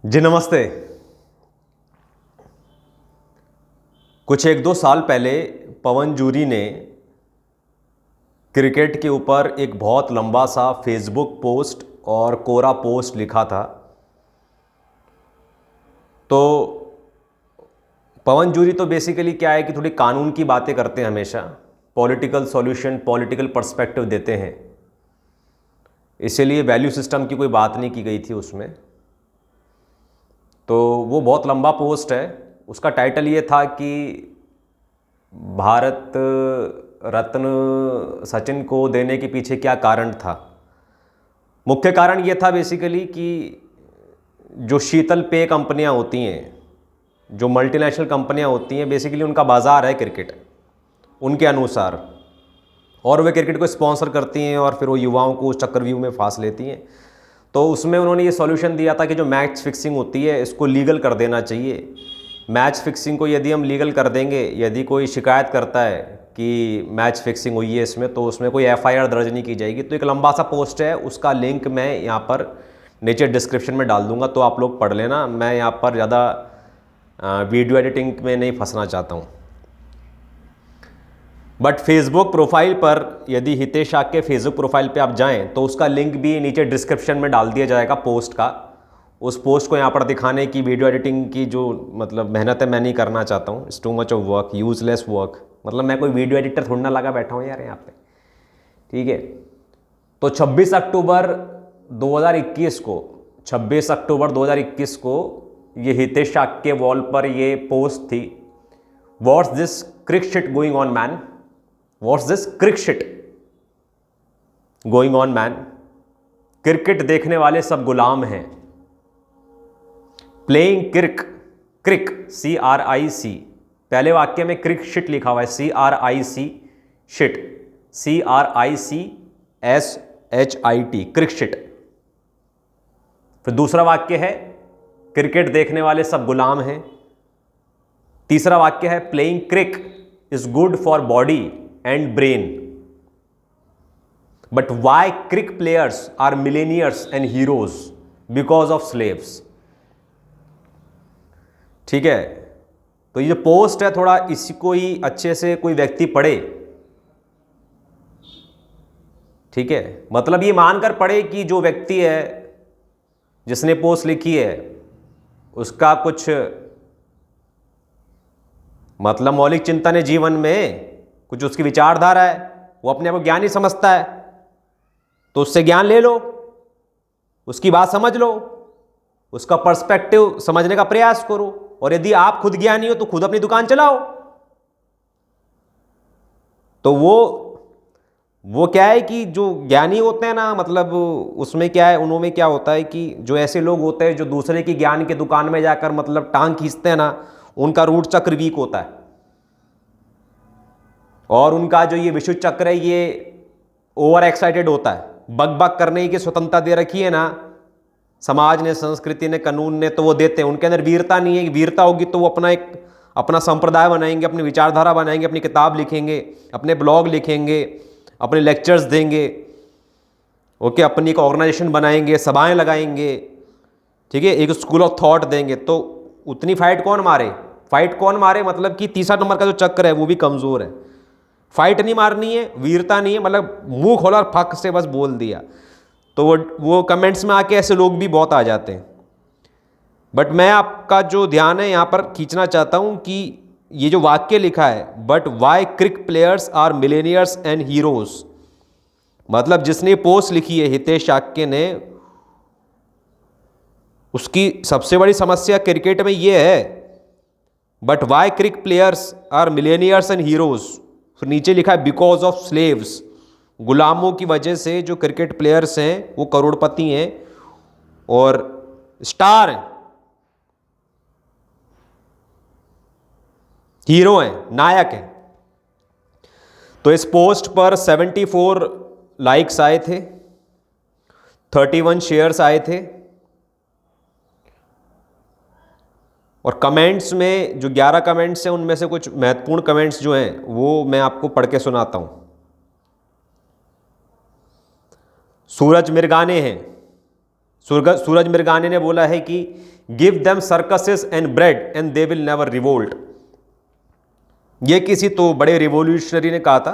जी नमस्ते। कुछ एक दो साल पहले पवन जूरी ने क्रिकेट के ऊपर एक बहुत लंबा सा फेसबुक पोस्ट और कोरा पोस्ट लिखा था। तो पवन जूरी तो बेसिकली क्या है कि थोड़ी कानून की बातें करते हैं, हमेशा पॉलिटिकल सॉल्यूशन, पॉलिटिकल पर्सपेक्टिव देते हैं, इसीलिए वैल्यू सिस्टम की कोई बात नहीं की गई थी उसमें। तो वो बहुत लंबा पोस्ट है। उसका टाइटल ये था कि भारत रत्न सचिन को देने के पीछे क्या कारण था। मुख्य कारण ये था बेसिकली कि जो शीतल पेय कंपनियां होती हैं, जो मल्टीनेशनल कंपनियां होती हैं, बेसिकली उनका बाज़ार है क्रिकेट उनके अनुसार, और वे क्रिकेट को स्पॉन्सर करती हैं और फिर वो युवाओं को उस चक्रव्यूह में फांस लेती हैं। तो उसमें उन्होंने ये सॉल्यूशन दिया था कि जो मैच फिक्सिंग होती है इसको लीगल कर देना चाहिए। मैच फिक्सिंग को यदि हम लीगल कर देंगे, यदि कोई शिकायत करता है कि मैच फिक्सिंग हुई है इसमें, तो उसमें कोई एफआईआर दर्ज नहीं की जाएगी। तो एक लंबा सा पोस्ट है, उसका लिंक मैं यहाँ पर नीचे डिस्क्रिप्शन में डाल दूँगा, तो आप लोग पढ़ लेना। मैं यहाँ पर ज़्यादा वीडियो एडिटिंग में नहीं फंसना चाहता हूँ। बट फेसबुक प्रोफाइल पर, यदि हितेश शाक के फेसबुक प्रोफाइल पे आप जाएं तो उसका लिंक भी नीचे डिस्क्रिप्शन में डाल दिया जाएगा पोस्ट का। उस पोस्ट को यहाँ पर दिखाने की, वीडियो एडिटिंग की जो मतलब मेहनत है, मैं नहीं करना चाहता हूँ। It's too much of work, useless work. मतलब मैं कोई वीडियो एडिटर थोड़ा ना लगा बैठा हूँ यार यहाँ पे, ठीक है। तो 26 अक्टूबर 2021 को ये हितेश शाक के वॉल पर ये पोस्ट थी। What's this crick shit going on man, what's this crick shit going on man. Cricket देखने वाले सब गुलाम हैं। प्लेइंग क्रिक, क्रिक CRIC, पहले वाक्य में क्रिक शिट लिखा हुआ है, CRIC शिट, CRICSHIT, क्रिक शिट। फिर दूसरा वाक्य है क्रिकेट देखने वाले सब गुलाम हैं। तीसरा वाक्य है playing crick is good for body and brain, but why crick players are millionaires and heroes because of slaves. ठीक है। तो ये जो पोस्ट है, थोड़ा इसको ही अच्छे से कोई व्यक्ति पढ़े, ठीक है। मतलब ये मानकर पढ़े कि जो व्यक्ति है जिसने पोस्ट लिखी है उसका कुछ मतलब मौलिक चिंतन है जीवन में, कुछ उसकी विचारधारा है, वो अपने आप को ज्ञानी समझता है, तो उससे ज्ञान ले लो, उसकी बात समझ लो, उसका पर्सपेक्टिव समझने का प्रयास करो। और यदि आप खुद ज्ञानी हो तो खुद अपनी दुकान चलाओ। तो वो क्या है कि जो ज्ञानी होते हैं ना, मतलब उसमें क्या है, उन्होंने क्या होता है कि जो ऐसे लोग होते हैं जो दूसरे की ज्ञान की दुकान में जाकर मतलब टांग खींचते हैं ना, उनका रूट चक्र वीक होता है। और उनका जो ये विशुद्ध चक्र है ये ओवर एक्साइटेड होता है। बक बक करने की स्वतंत्रता दे रखी है ना समाज ने, संस्कृति ने, कानून ने, तो वो देते हैं। उनके अंदर वीरता नहीं है। वीरता होगी तो वो अपना संप्रदाय बनाएंगे, अपनी विचारधारा बनाएंगे, अपनी किताब लिखेंगे, अपने ब्लॉग लिखेंगे, अपने लेक्चर्स देंगे, ओके, अपनी एक ऑर्गेनाइजेशन बनाएंगे, सभाएं लगाएंगे, ठीक है, एक स्कूल ऑफ थॉट देंगे। तो उतनी फाइट कौन मारे, मतलब कि तीसरा नंबर का जो चक्र है वो भी कमजोर है। फाइट नहीं मारनी है, वीरता नहीं है, मतलब मुंह खोला और फक से बस बोल दिया। तो वो कमेंट्स में आके ऐसे लोग भी बहुत आ जाते हैं। बट मैं आपका जो ध्यान है यहाँ पर खींचना चाहता हूँ कि ये जो वाक्य लिखा है, but why crick players are millionaires and heroes, मतलब जिसने पोस्ट लिखी है हितेश शाक्य ने, उसकी सबसे बड़ी समस्या क्रिकेट में ये है। But why crick players are millionaires and heroes, फिर नीचे लिखा है बिकॉज ऑफ स्लेव्स, गुलामों की वजह से जो क्रिकेट प्लेयर्स हैं वो करोड़पति हैं और स्टार हैं, हीरो हैं, नायक हैं। तो इस पोस्ट पर 74 लाइक्स आए थे, 31 शेयर्स आए थे, और कमेंट्स में जो 11 कमेंट्स हैं उनमें से कुछ महत्वपूर्ण कमेंट्स जो हैं वो मैं आपको पढ़ के सुनाता हूं। सूरज मिर्गाने हैं, सूरज मिर्गाने ने बोला है कि give them circuses and bread and they will never revolt. ये किसी तो बड़े रिवोल्यूशनरी ने कहा था।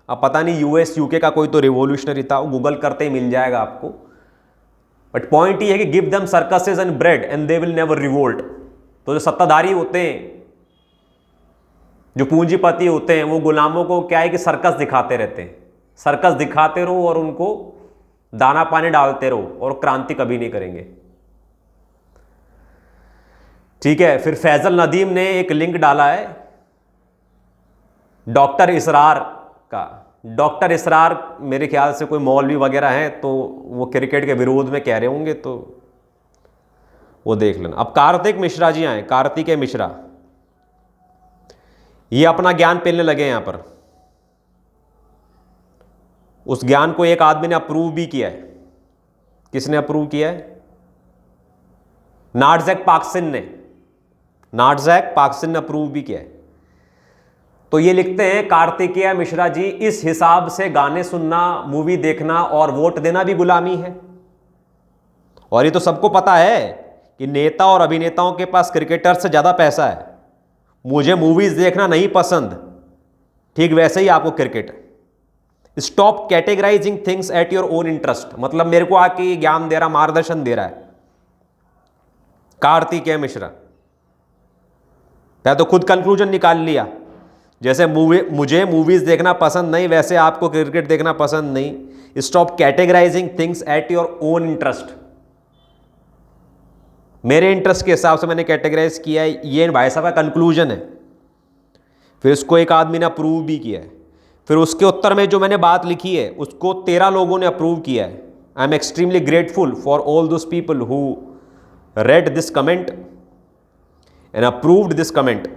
अब पता नहीं यूएस यूके का कोई तो रिवोल्यूशनरी था, वो गूगल करते ही मिल जाएगा आपको। बट पॉइंट ये है कि give them circuses and bread and they will never revolt. तो जो सत्ताधारी होते हैं, जो पूंजीपति होते हैं, वो गुलामों को क्या है कि सर्कस दिखाते रहते हैं। सर्कस दिखाते रहो और उनको दाना पानी डालते रहो और क्रांति कभी नहीं करेंगे। ठीक है, फिर फैजल नदीम ने एक लिंक डाला है डॉक्टर इसरार का। डॉक्टर इसरार मेरे ख्याल से कोई मौलवी वगैरह हैं, तो वो क्रिकेट के विरोध में कह रहे होंगे, तो वो देख लेना। अब कार्तिक मिश्रा जी आए, कार्तिकेय मिश्रा, ये अपना ज्ञान पेलने लगे यहां पर। उस ज्ञान को एक आदमी ने अप्रूव भी किया है। किसने अप्रूव किया है? नाटजैक पाक्सिन ने। नाटजैक पाक्सिन ने अप्रूव भी किया है। तो ये लिखते हैं कार्तिकेय मिश्रा जी, इस हिसाब से गाने सुनना, मूवी देखना और वोट देना भी गुलामी है। और ये तो सबको पता है कि नेता और अभिनेताओं के पास क्रिकेटर से ज्यादा पैसा है। मुझे मूवीज देखना नहीं पसंद, ठीक वैसे ही आपको cricket. Stop categorising things at your own interest, मतलब मेरे को आके ज्ञान दे रहा, मार्गदर्शन दे रहा है कार्तिकेय मिश्रा। मैं तो खुद कंक्लूजन निकाल लिया, जैसे मुझे मूवीज देखना पसंद नहीं, वैसे आपको क्रिकेट देखना पसंद नहीं। Stop categorising things at your own interest. मेरे इंटरेस्ट के हिसाब से मैंने कैटेगराइज किया है, ये भाई साहब का कंक्लूजन है। फिर इसको एक आदमी ने अप्रूव भी किया है। फिर उसके उत्तर में जो मैंने बात लिखी है उसको 13 लोगों ने अप्रूव किया है। I am extremely grateful for all those people who read this comment and approved this comment.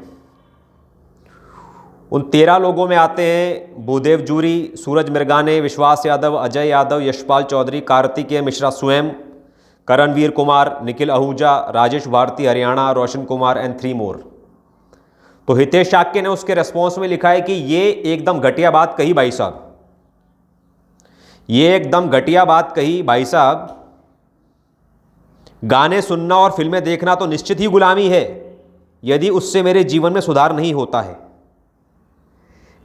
उन 13 लोगों में आते हैं भूदेव जूरी, सूरज मिर्गाने, विश्वास यादव, अजय यादव, यशपाल चौधरी, कार्तिकेय मिश्रा स्वयं, करणवीर कुमार, निखिल आहूजा, राजेश भारती हरियाणा, रोशन कुमार एंड 3 मोर। तो हितेश शाक्य ने उसके रेस्पॉन्स में लिखा है कि ये एकदम घटिया बात कही भाई साहब, ये एकदम घटिया बात कही भाई साहब। गाने सुनना और फिल्में देखना तो निश्चित ही गुलामी है यदि उससे मेरे जीवन में सुधार नहीं होता है।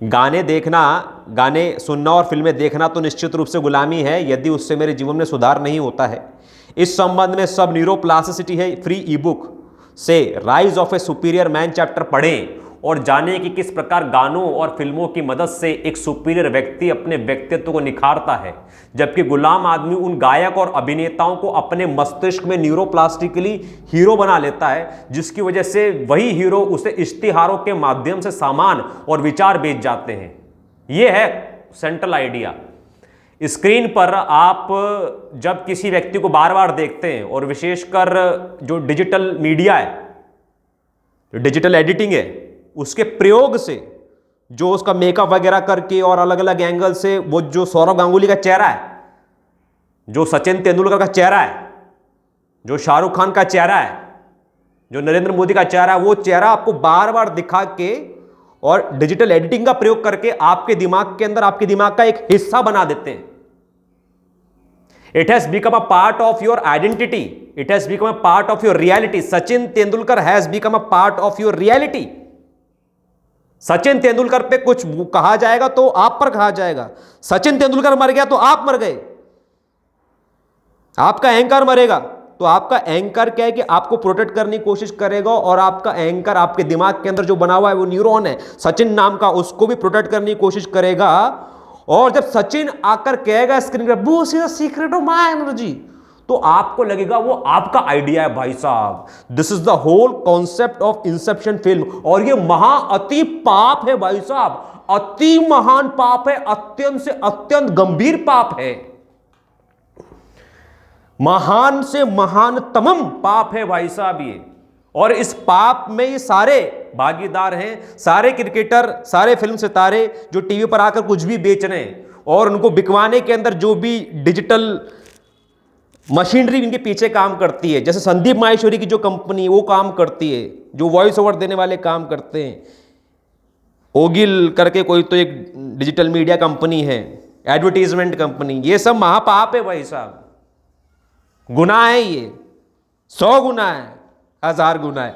गाने सुनना और फिल्में देखना तो निश्चित रूप से गुलामी है यदि उससे मेरे जीवन में सुधार नहीं होता है। इस संबंध में सब न्यूरोप्लास्टिसिटी है फ्री ई बुक से rise of A superior man chapter पढ़ें और जानें कि किस प्रकार गानों और फिल्मों की मदद से एक सुपीरियर व्यक्ति अपने व्यक्तित्व को निखारता है, जबकि गुलाम आदमी उन गायक और अभिनेताओं को अपने मस्तिष्क में न्यूरोप्लास्टिकली हीरो बना लेता है, जिसकी वजह से वही हीरो उसे इश्तिहारों के माध्यम से सामान और विचार बेच जाते हैं। यह है सेंट्रल आइडिया। स्क्रीन पर आप जब किसी व्यक्ति को बार बार देखते हैं और विशेषकर जो डिजिटल मीडिया है, जो डिजिटल एडिटिंग है, उसके प्रयोग से जो उसका मेकअप वगैरह करके और अलग अलग एंगल से वो जो सौरव गांगुली का चेहरा है, जो सचिन तेंदुलकर का चेहरा है, जो शाहरुख खान का चेहरा है, जो नरेंद्र मोदी का चेहरा है, वो चेहरा आपको बार बार दिखा के और डिजिटल एडिटिंग का प्रयोग करके आपके दिमाग के अंदर आपके दिमाग का एक हिस्सा बना देते हैं। It has become a part of your identity. It has become a part of your reality. Sachin Tendulkar has become a part of your reality. Sachin Tendulkar पे कुछ कहा जाएगा तो आप पर कहा जाएगा। सचिन तेंदुलकर मर गया तो आप मर गए। आपका एंकर मरेगा तो आपका एंकर क्या है कि आपको प्रोटेक्ट करने की कोशिश करेगा और आपका एंकर आपके दिमाग के अंदर जो बना हुआ है वो न्यूरॉन है सचिन नाम का, उसको भी प्रोटेक्ट करने की कोशिश करेगा। और जब सचिन आकर कहेगा स्क्रीन पर boost is the secret of my energy, तो आपको लगेगा वो आपका आइडिया है भाई साहब। This is the whole concept of Inception film. और ये महा अति पाप है भाई साहब, अति महान पाप है, अत्यंत से अत्यंत गंभीर पाप है, महान से महानतम पाप है भाई साहब ये। और इस पाप में ये सारे भागीदार हैं, सारे क्रिकेटर, सारे फिल्म सितारे जो टीवी पर आकर कुछ भी बेच रहे हैं और उनको बिकवाने के अंदर जो भी डिजिटल मशीनरी इनके पीछे काम करती है, जैसे संदीप माहेश्वरी की जो कंपनी वो काम करती है, जो वॉइस ओवर देने वाले काम करते हैं, ओगिल करके कोई तो एक डिजिटल मीडिया कंपनी है, एडवर्टीजमेंट कंपनी, ये सब महापाप है भाई साहब। गुनाह है ये, 100 गुना है, 1000 गुना है।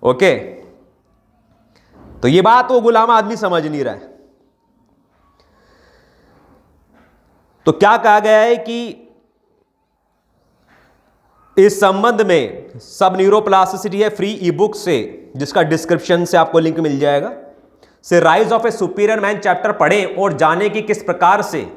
ओके, तो ये बात वो गुलाम आदमी समझ नहीं रहा है। तो क्या कहा गया है कि इस संबंध में सब न्यूरोप्लास्टिसिटी है फ्री ई बुक से, जिसका डिस्क्रिप्शन से आपको लिंक मिल जाएगा, से rise of A superior man chapter पढ़ें और जाने कि किस प्रकार से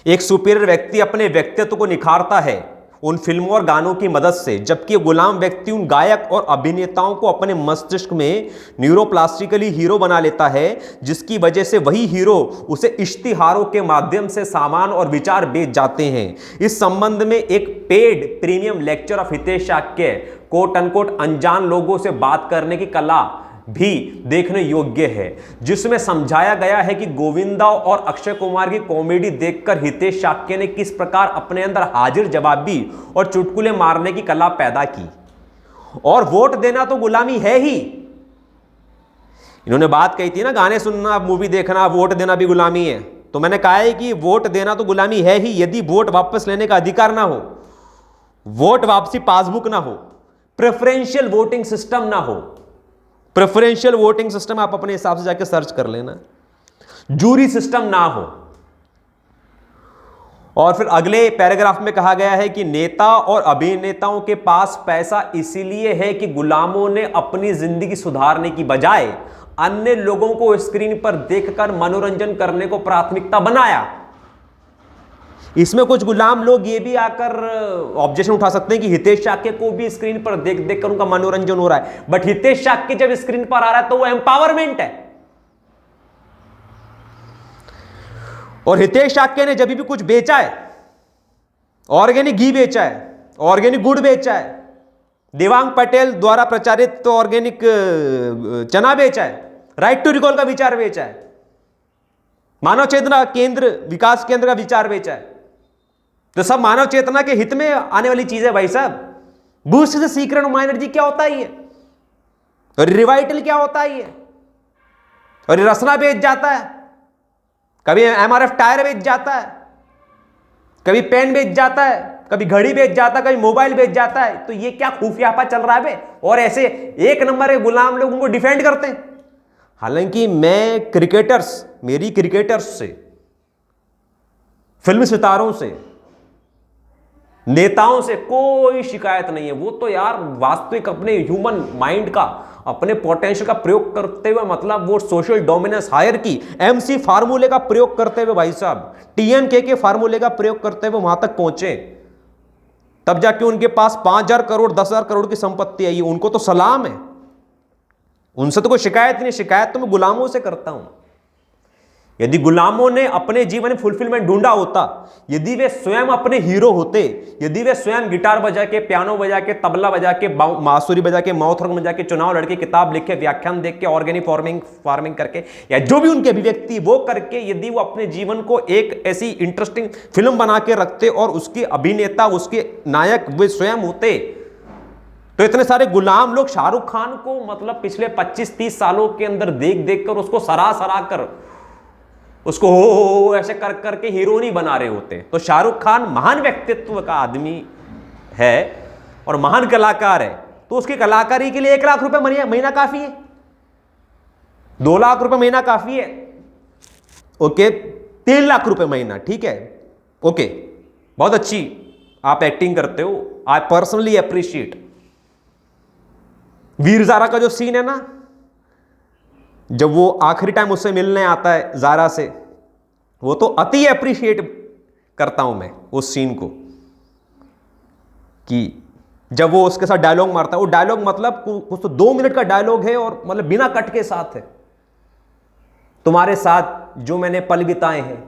एक सुपीरियर व्यक्ति अपने व्यक्तित्व को निखारता है उन फिल्मों और गानों की मदद से, जबकि गुलाम व्यक्ति उन गायक और अभिनेताओं को अपने मस्तिष्क में न्यूरोप्लास्टिकली हीरो बना लेता है, जिसकी वजह से वही हीरो उसे इश्तिहारों के माध्यम से सामान और विचार बेच जाते हैं। इस संबंध में एक paid premium lecture of Hitesh Shakya quote unquote अनजान लोगों से बात करने की कला भी देखने योग्य है, जिसमें समझाया गया है कि गोविंदा और अक्षय कुमार की कॉमेडी देखकर हितेश शाक्य ने किस प्रकार अपने अंदर हाजिर जवाबी और चुटकुले मारने की कला पैदा की। और वोट देना तो गुलामी है ही। इन्होंने बात कही थी ना, गाने सुनना, मूवी देखना, वोट देना भी गुलामी है। तो मैंने कहा है कि वोट देना तो गुलामी है ही, यदि वोट वापस लेने का अधिकार ना हो, वोट वापसी पासबुक ना हो, प्रेफरेंशियल वोटिंग सिस्टम ना हो। प्रेफरेंशियल वोटिंग सिस्टम आप अपने हिसाब से जाके सर्च कर लेना, जूरी सिस्टम ना हो। और फिर अगले पैराग्राफ में कहा गया है कि नेता और अभिनेताओं के पास पैसा इसीलिए है कि गुलामों ने अपनी जिंदगी सुधारने की बजाय अन्य लोगों को स्क्रीन पर देखकर मनोरंजन करने को प्राथमिकता बनाया। इसमें कुछ गुलाम लोग ये भी आकर ऑब्जेक्शन उठा सकते हैं कि हितेश शाक्य को भी स्क्रीन पर देख देख कर उनका मनोरंजन हो रहा है, बट हितेश शाक्य जब स्क्रीन पर आ रहा है तो वो एम्पावरमेंट है। और हितेश शाक्य ने जब भी कुछ बेचा है, ऑर्गेनिक घी बेचा है, ऑर्गेनिक गुड़ बेचा है, देवांग पटेल द्वारा प्रचारित तो ऑर्गेनिक चना बेचा है, राइट टू रिकॉल का विचार बेचा है, मानव चेतना केंद्र विकास केंद्र का विचार बेचा है, तो सब मानव चेतना के हित में आने वाली चीज है भाई साहब। बूस्ट से सीक्रेट ऑफ एनर्जी क्या होता है ये, और रिवाइटल क्या होता है ये, और रसना बेच जाता है, कभी एमआरएफ टायर बेच जाता है, कभी पेन बेच जाता है, कभी घड़ी बेच जाता है, कभी मोबाइल बेच जाता है। तो ये क्या खुफियापा चल रहा है बे? और ऐसे एक नंबर के गुलाम लोग उनको डिफेंड करते हैं। हालांकि मैं क्रिकेटर्स, मेरी क्रिकेटर्स से, फिल्म सितारों से, नेताओं से कोई शिकायत नहीं है। वो तो यार वास्तविक अपने ह्यूमन माइंड का, अपने पोटेंशियल का प्रयोग करते हुए, मतलब वो सोशल डोमिनेंस हायर की एमसी फार्मूले का प्रयोग करते हुए भाई साहब, टीएमके के फार्मूले का प्रयोग करते हुए वहां तक पहुंचे, तब जाके उनके पास 5,000 करोड़ 10,000 करोड़ की संपत्ति आई। उनको तो सलाम है, उनसे तो कोई शिकायत नहीं। शिकायत तो मैं गुलामों से करता हूं। यदि गुलामों ने अपने जीवन में फुलफिलमेंट ढूंढा होता, यदि वे स्वयं अपने हीरो होते, यदि वे स्वयं गिटार बजा के, पियानो बजा के, तबला बजा के, बांसुरी बजा के, माउथ बजा के, चुनाव लड़के, किताब लिख के, व्याख्यान देख के, ऑर्गेनिक फार्मिंग करके, या जो भी उनकी अभिव्यक्ति वो करके, यदि वो अपने जीवन को एक ऐसी इंटरेस्टिंग फिल्म बना के रखते और उसके अभिनेता, उसके नायक वे स्वयं होते, तो इतने सारे गुलाम लोग शाहरुख खान को मतलब पिछले 25-30 सालों के अंदर देख देख कर उसको सरा कर उसको हो ऐसे कर करके हीरो नहीं बना रहे होते। तो शाहरुख खान महान व्यक्तित्व का आदमी है और महान कलाकार है, तो उसकी कलाकारी के लिए 1 लाख रुपए महीना काफी है, 2 लाख रुपए महीना काफी है, ओके, 3 लाख रुपए महीना ठीक है, ओके, बहुत अच्छी आप एक्टिंग करते हो, I personally appreciate. Veer Zaara का जो सीन है ना, जब वो आखिरी टाइम उससे मिलने आता है ज़ारा से, वो तो अति अप्रिशिएट करता हूं मैं उस सीन को, कि जब वो उसके साथ डायलॉग मारता है, वो डायलॉग मतलब कुछ तो 2 मिनट का डायलॉग है और मतलब बिना कट के साथ है। तुम्हारे साथ जो मैंने पल बिताए हैं,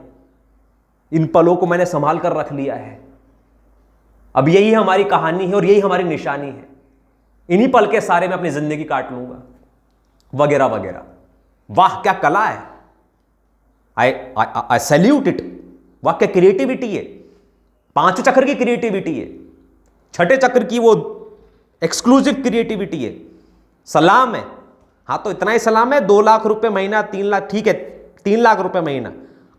इन पलों को मैंने संभाल कर रख लिया है, अब यही हमारी कहानी है और यही हमारी निशानी है, इन्हीं पल के सारे में अपनी जिंदगी काट लूंगा, वगैरह वगैरह। वाह क्या कला है, आई सैल्यूट इट। वाह क्या क्रिएटिविटी है, 5 चक्र की क्रिएटिविटी है, 6ठे चक्र की वो एक्सक्लूसिव क्रिएटिविटी है, सलाम है। हाँ तो इतना ही सलाम है। 2 लाख रुपए महीना, 3 लाख, ठीक है 3 लाख रुपए महीना,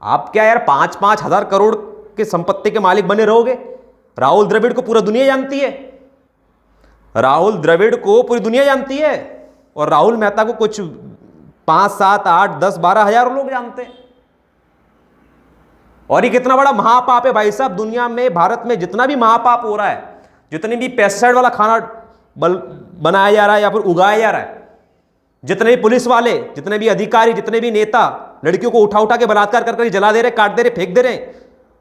आप क्या यार 5-5 हज़ार करोड़ के संपत्ति के मालिक बने रहोगे? राहुल द्रविड़ को पूरा दुनिया जानती है, राहुल द्रविड़ को पूरी दुनिया जानती है, और राहुल मेहता को कुछ 5-7-8-10-12 हज़ार लोग जानते हैं। और ये कितना बड़ा महापाप है भाई साहब। दुनिया में, भारत में जितना भी महापाप हो रहा है, जितने भी पेस्टिसाइड वाला खाना बनाया जा रहा है या फिर उगाया जा रहा है, जितने भी पुलिस वाले, जितने भी अधिकारी, जितने भी नेता लड़कियों को उठा उठा के बलात्कार कर जला दे रहे, काट दे रहे, फेंक दे रहे,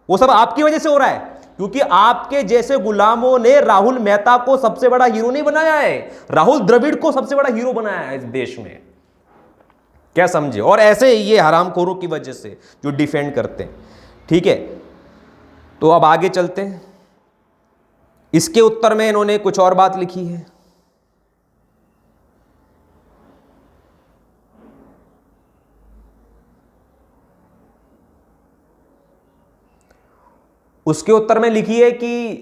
वो सब आपकी वजह से हो रहा है, क्योंकि आपके जैसे गुलामों ने राहुल मेहता को सबसे बड़ा हीरो नहीं बनाया है, राहुल द्रविड़ को सबसे बड़ा हीरो बनाया है इस देश में। क्या समझे? और ऐसे ये हरामखोरों की वजह से जो डिफेंड करते हैं। ठीक है, तो अब आगे चलते हैं। इसके उत्तर में इन्होंने कुछ और बात लिखी है। उसके उत्तर में लिखी है कि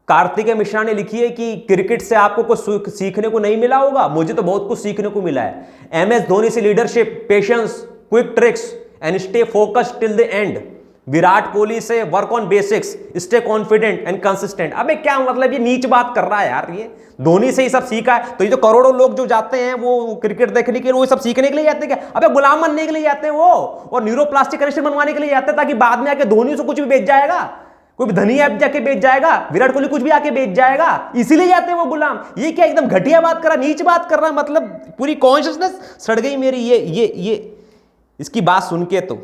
कार्तिकेय मिश्रा ने लिखी है कि क्रिकेट से आपको कुछ सीखने को नहीं मिला होगा, मुझे तो बहुत कुछ सीखने को मिला है। MS धोनी से leadership, patience, quick tricks and stay focused till the end. Virat Kohli से work on basics, stay confident and consistent. अबे क्या मतलब, ये नीच बात कर रहा है यार। ये धोनी से ही सब सीखा है, तो ये जो करोड़ों लोग जो जाते हैं वो क्रिकेट देखने के लिए, वो सब सीखने के लिए जाते हैं क्या? अबे गुलाम बनने के लिए जाते हैं वो, और न्यूरोप्लास्टिक कनेक्शन बनवाने के लिए जाते हैं, ताकि बाद में आके धोनी से कुछ भी बेच जाएगा, कोई भी धनी ऐप जाके बेच जाएगा, विराट कोहली कुछ भी आके बेच जाएगा, इसीलिए जाते हैं वो गुलाम। ये क्या एकदम घटिया बात कर रहा, नीच बात कर रहा है, मतलब पूरी कॉन्शियसनेस सड़ गई मेरी ये इसकी बात सुन के। तो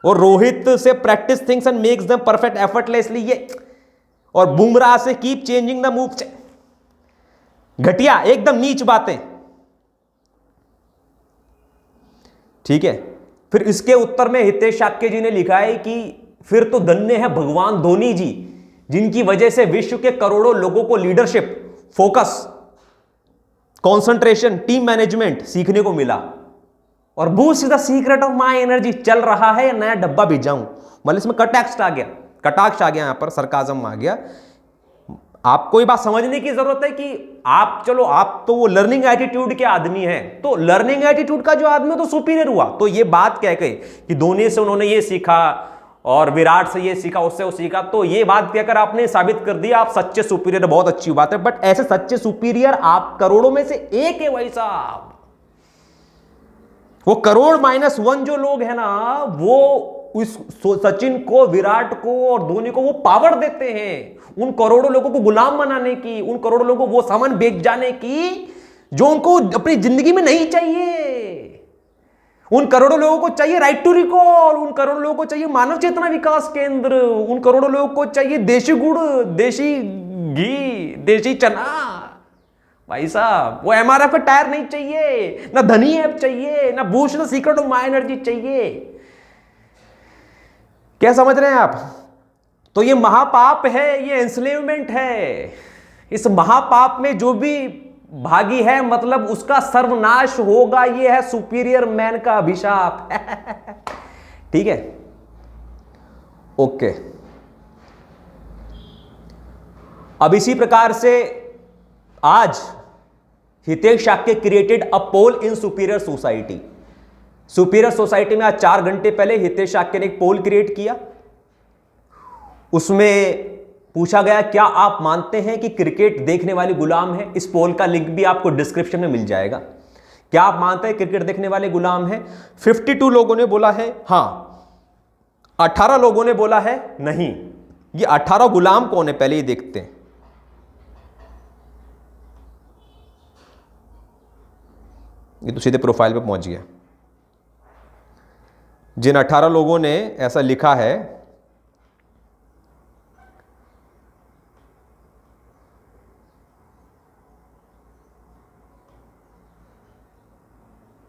और रोहित से practice things and makes them perfect effortlessly, ये, और बुमराह से कीप चेंजिंग द मूव। घटिया, एकदम नीच बातें। ठीक है, फिर इसके उत्तर में हितेश शाक्य जी ने लिखा है कि फिर तो धन्य है भगवान धोनी जी, जिनकी वजह से विश्व के करोड़ों लोगों को leadership, focus, concentration, team management सीखने को मिला। और boost the secret of my energy चल रहा है, या नया डब्बा भेजाऊं। मतलब इसमें कटाक्ष आ गया, यहां पर सरकाजम आ गया। आपको ये बात समझने की जरूरत है कि आप, चलो आप तो वो लर्निंग एटीट्यूड के आदमी हैं, तो लर्निंग एटीट्यूड का जो आदमी तो सुपीरियर हुआ। तो ये बात कह गई कि धोनी से उन्होंने ये सीखा और विराट से ये सीखा, उससे वो सीखा, तो ये बात कहकर आपने साबित कर दिया आप सच्चे सुपीरियर। बहुत अच्छी बात है, बट ऐसे सच्चे सुपीरियर आप करोड़ों में से एक है भाई साहब। वो करोड़ -1 जो लोग हैं ना, वो उस सचिन को, विराट को और धोनी को वो पावर देते हैं उन करोड़ों लोगों को गुलाम बनाने की, उन करोड़ों लोगों को वो सामान बेच जाने की जो उनको अपनी जिंदगी में नहीं चाहिए। उन करोड़ों लोगों को चाहिए राइट टू रिकॉल, उन करोड़ों लोगों को चाहिए मानव चेतना विकास केंद्र, उन करोड़ों लोगों को चाहिए देशी गुड़, देशी घी, देशी चना। भाई साहब, वो MRF का टायर नहीं चाहिए, ना धनी ऐप चाहिए, ना boost the secret of my energy चाहिए। क्या समझ रहे हैं आप? तो ये महापाप है, ये एंस्लेवमेंट है। इस महापाप में जो भी भागी है, मतलब उसका सर्वनाश होगा। ये है सुपीरियर मैन का अभिशाप। ठीक है, ओके। अब इसी प्रकार से आज Hitesh Shakya created a poll in superior society. Superior society में आज 4 घंटे पहले हितेश शाक्य ने एक पोल क्रिएट किया। उसमें पूछा गया, क्या आप मानते हैं कि क्रिकेट देखने वाले गुलाम हैं? इस पोल का लिंक भी आपको डिस्क्रिप्शन में मिल जाएगा। क्या आप मानते हैं क्रिकेट देखने वाले गुलाम हैं? 52 लोगों ने बोला है हां, 18 लोगों ने बोला है नहीं। ये 18 गुलाम कौन है पहले ही देखते हैं। ये तो सीधे प्रोफाइल पे पहुंच गया। जिन 18 लोगों ने ऐसा लिखा है,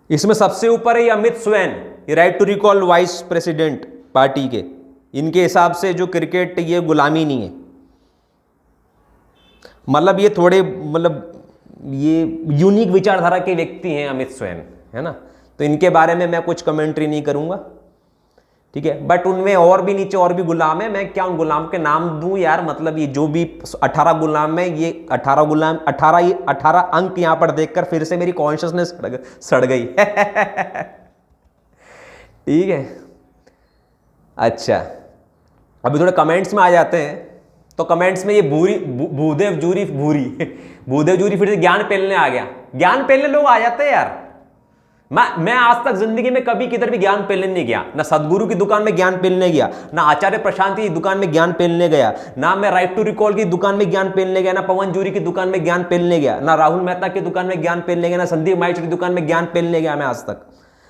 इसमें सबसे ऊपर है ये अमित स्वैन, ये right to recall vice president party के। इनके हिसाब से जो क्रिकेट ये गुलामी नहीं है, मतलब ये थोड़े, मतलब ये यूनिक विचारधारा के व्यक्ति हैं अमित स्वैन, है ना। तो इनके बारे में मैं कुछ कमेंट्री नहीं करूंगा, ठीक है। बट उनमें और भी नीचे और भी गुलाम है, मैं क्या उन गुलाम के नाम दूं यार। मतलब ये जो भी 18 गुलाम है, ये 18 गुलाम, 18 अंक यहां पर देखकर फिर से मेरी कॉन्शियसनेस सड़ गई। ठीक है, अच्छा, अभी थोड़े कमेंट्स में आ जाते हैं। तो कमेंट्स में ये भूदेव जूरी भूरी भूदेव जूरी फिर से ज्ञान पेलने आ गया। ज्ञान पेलने लोग आ जाते हैं यार। मैं आज तक जिंदगी में कभी किधर भी ज्ञान पेलने नहीं गया, ना सदगुरु की दुकान में ज्ञान पेलने गया, ना आचार्य प्रशांत की दुकान में ज्ञान पेलने गया, ना मैं राइट टू रिकॉल की दुकान में ज्ञान पेलने गया, ना पवन जूरी की दुकान में ज्ञान पेलने गया, ना राहुल मेहता की दुकान में ज्ञान पेलने गया, ना संदीप माइच की दुकान में ज्ञान पेलने गया मैं आज तक।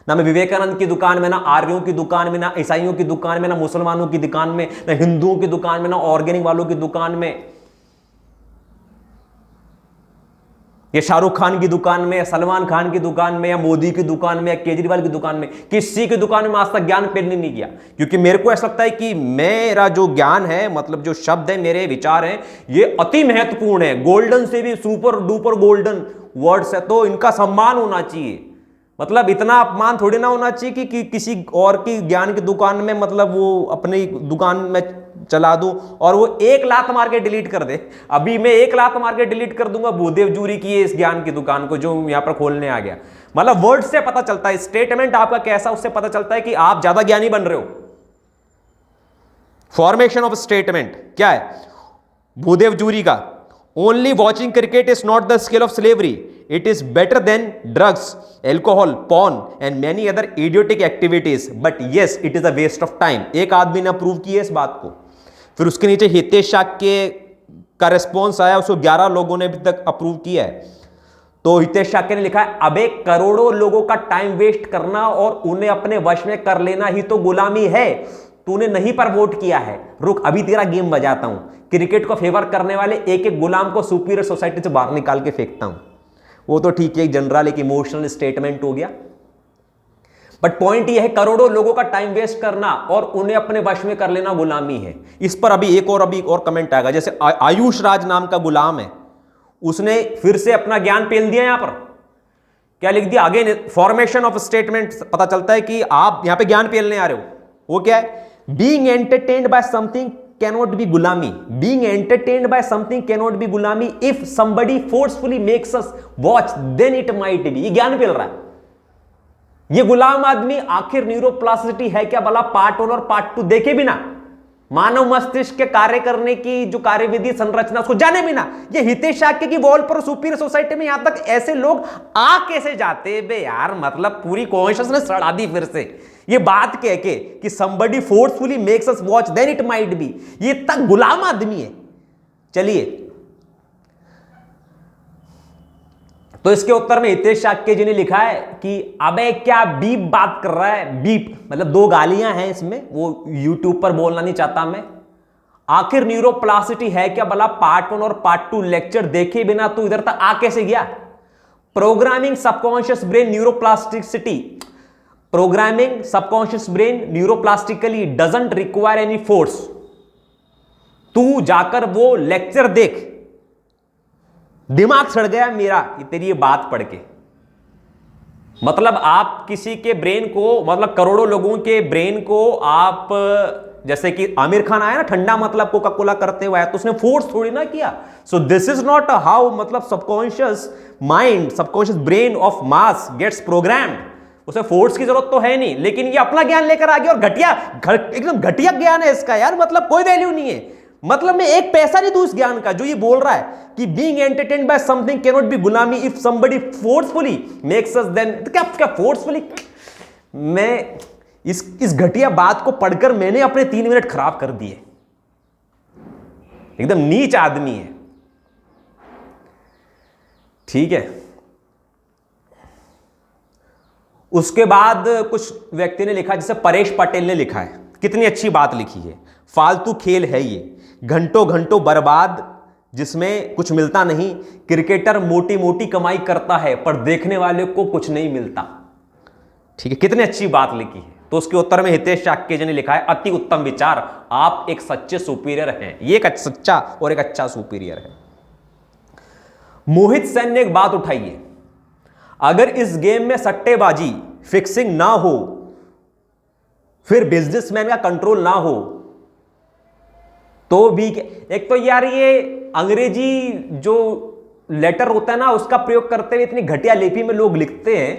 ना मैं विवेकानंद की दुकान में, ना आर्यों की दुकान में, ना ईसाइयों की दुकान में, ना मुसलमानों की दुकान में, ना हिंदुओं की दुकान में, ना ऑर्गेनिक वालों की दुकान में, या शाहरुख खान की दुकान में, या सलमान खान की दुकान में, या मोदी की दुकान में, या केजरीवाल की दुकान में, किसी की दुकान में आज तक ज्ञान पेलने नहीं किया। क्योंकि मेरे को ऐसा लगता है कि मेरा जो ज्ञान है, मतलब जो शब्द है, मेरे विचार हैं, ये अति महत्वपूर्ण है, गोल्डन से भी सुपर डुपर गोल्डन वर्ड्स है, तो इनका सम्मान होना चाहिए। मतलब इतना अपमान थोड़ी ना होना चाहिए कि किसी और की ज्ञान की दुकान में मतलब वो अपनी दुकान में चला दूं और वो 1 लात मार के डिलीट कर दे। अभी मैं 1 लात मार के डिलीट कर दूंगा भूदेव जूरी की इस ज्ञान की दुकान को जो यहां पर खोलने आ गया। मतलब वर्ड से पता चलता है, स्टेटमेंट आपका कैसा, उससे पता चलता है कि आप ज्यादा ज्ञानी बन रहे हो। फॉर्मेशन ऑफ स्टेटमेंट क्या है भूदेव जूरी का? Only watching cricket is not the skill of slavery, it is better than drugs, alcohol, porn and many other idiotic activities, but yes it is a waste of time. एक आदमी ने approve किया इस बात को। फिर उसके नीचे हितेश शाक्य का रिस्पॉन्स आया, उसको 11 लोगों ने अभी तक अप्रूव किया है। तो हितेश शाक्य ने लिखा है, अबे करोड़ों लोगों का टाइम वेस्ट करना और उन्हें अपने वश में कर लेना ही तो गुलामी है। तूने नहीं पर वोट किया है, रुक अभी तेरा गेम बजाता हूं। क्रिकेट को फेवर करने वाले एक एक गुलाम को सुपीरियर सोसाइटी से बाहर निकाल के फेंकता हूं। वो तो ठीक है, एक जनरल एक इमोशनल स्टेटमेंट हो गया, बट पॉइंट ये है करोड़ों लोगों का टाइम वेस्ट करना और उन्हें अपने वश में कर लेना गुलामी है। इस पर अभी और कमेंट आएगा। जैसे आयुष राज नाम का गुलाम है, उसने फिर से अपना ज्ञान पेल दिया। यहां पर क्या लिख दिया? अगेन फॉर्मेशन ऑफ स्टेटमेंट पता चलता है कि आप यहां पे ज्ञान पेलने आ रहे हो। वो क्या है? Being entertained by something cannot be gulami. Being entertained by something cannot be gulami. If somebody forcefully makes us watch, then it might be. ये ज्ञान पेल रहा है। ये गुलाम आदमी आखिर न्यूरोप्लास्टिसिटी है क्या भला? पार्ट 1 और पार्ट 2 देखे बिना, मानव मस्तिष्क के कार्य करने की जो कार्यविधि संरचना उसको जाने बिना, ये हितेश शाक्य की वॉल पर सुपीरियर सोसाइटी में यहां तक ऐसे लोग आ कैसे जाते बे यार? मतलब पूरी कॉन्शियसनेस सड़ा दी फिर से ये बात कह के कि somebody forcefully makes us watch then it might be। ये तक गुलाम आदमी है। चलिए, तो इसके उत्तर में हितेश शाक्य जी ने लिखा है कि अबे क्या बीप बात कर रहा है? बीप मतलब 2 गालियां हैं इसमें, वो यूट्यूब पर बोलना नहीं चाहता मैं। आखिर न्यूरोप्लास्टिसिटी है क्या भला? पार्ट 1 और पार्ट 2 लेक्चर देखे बिना तू इधर तक आ कैसे गया? Programming subconscious brain neuroplasticity, programming subconscious brain neuroplastically doesn't require any force. तू जाकर वो लेक्चर देख। दिमाग सड़ गया मेरा तेरी ये बात पढ़ के। मतलब आप किसी के ब्रेन को, मतलब करोड़ों लोगों के ब्रेन को आप, जैसे कि आमिर खान आया ना ठंडा मतलब कोका कोला करते हुए, तो उसने फोर्स थोड़ी ना किया। So this is not how मतलब subconscious mind, subconscious brain of mass gets programmed. उसे फोर्स की जरूरत तो है नहीं, लेकिन ये अपना ज्ञान लेकर आ गया और एकदम घटिया ज्ञान है इसका यार। मतलब कोई वैल्यू नहीं है। मतलब मैं 1 पैसा नहीं दूं इस ज्ञान का जो ये बोल रहा है कि being entertained by something can not be गुलामी if somebody forcefully makes us then. तो क्या फोर्सफुली? मैं इस घटिया बात को पढ़कर मैंने अपने 3 मिनट खराब कर दिए। एकदम नीच आदमी है। ठीक है, उसके बाद कुछ व्यक्ति ने लिखा, जैसे परेश पटेल ने लिखा है, कितनी अच्छी बात लिखी है। फालतू खेल है ये, घंटों घंटों बर्बाद जिसमें कुछ मिलता नहीं। क्रिकेटर मोटी मोटी कमाई करता है पर देखने वाले को कुछ नहीं मिलता। ठीक है, कितनी अच्छी बात लिखी है। तो उसके उत्तर में हितेश शाक्य जी ने लिखा है, अति उत्तम विचार, आप एक सच्चे सुपीरियर हैं। ये एक सच्चा और एक अच्छा सुपीरियर है। मोहित सेन ने एक बात उठाई है, अगर इस गेम में सट्टेबाजी फिक्सिंग ना हो, फिर बिजनेसमैन का कंट्रोल ना हो तो भी एक तो यार ये अंग्रेजी जो लेटर होता है ना उसका प्रयोग करते हुए इतनी घटिया लिपि में लोग लिखते हैं।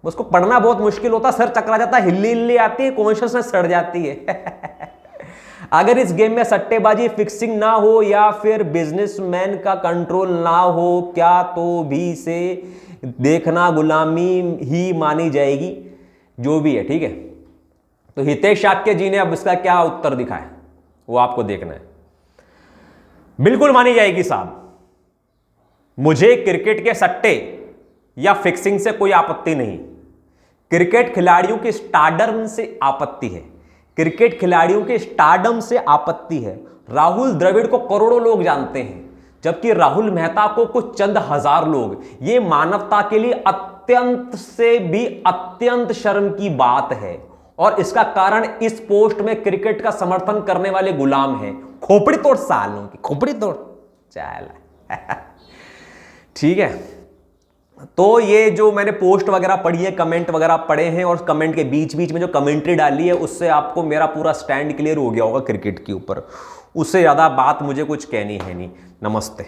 उसको पढ़ना बहुत मुश्किल होता, सर चकरा जाता, हिल्ली हिल्ली आती है, कॉन्शियसनेस सड़ जाती है। अगर इस गेम में सट्टेबाजी फिक्सिंग ना हो या फिर बिजनेसमैन का कंट्रोल ना हो क्या, तो भी से देखना गुलामी ही मानी जाएगी, जो भी है, ठीक है। तो हितेश शाक्य जी ने अब इसका क्या उत्तर दिखाया वो आपको देखना है। बिल्कुल मानी जाएगी साहब, मुझे क्रिकेट के सट्टे या फिक्सिंग से कोई आपत्ति नहीं, क्रिकेट खिलाड़ियों के स्टारडम से आपत्ति है, क्रिकेट खिलाड़ियों के स्टारडम से आपत्ति है। राहुल द्रविड़ को करोड़ों लोग जानते हैं, जबकि राहुल मेहता को कुछ चंद हजार लोग। ये मानवता के लिए अत्यंत से भी अत्यंत शर्म की बात है, और इसका कारण इस पोस्ट में क्रिकेट का समर्थन करने वाले गुलाम हैं। खोपड़ी तोड़ सालों की, खोपड़ी तोड़ चाल। ठीक है, तो ये जो मैंने पोस्ट वगैरह पढ़ी है, कमेंट वगैरह पढ़े हैं, और कमेंट के बीच बीच में जो कमेंट्री डाली है, उससे आपको मेरा पूरा स्टैंड क्लियर हो गया होगा क्रिकेट के ऊपर। उससे ज़्यादा बात मुझे कुछ कहनी है नहीं। नमस्ते।